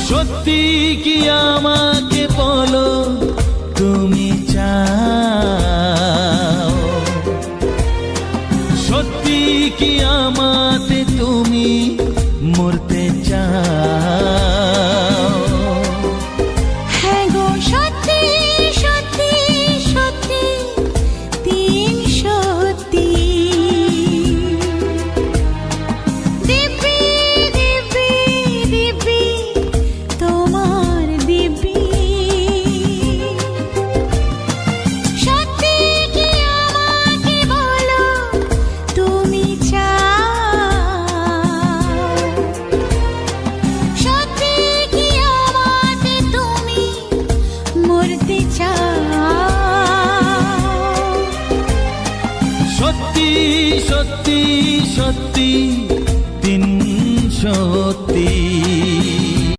সত্যি কি আমাকে বলো তুমি চাও, সত্যি কি আমাতে তুমি মরতে চাও? হ্যাঁ গো সত্যি সত্যি সত্যি তিন সত্যি। দিব্যি দিব্যি দিব্যি তোমার দিব্যি। সত্যি কি আমাকে বলো তুমি চাও, সত্যি কি আমাতে তুমি মরতে চাও? সত্যি সত্যি সত্যি তিন সত্যি।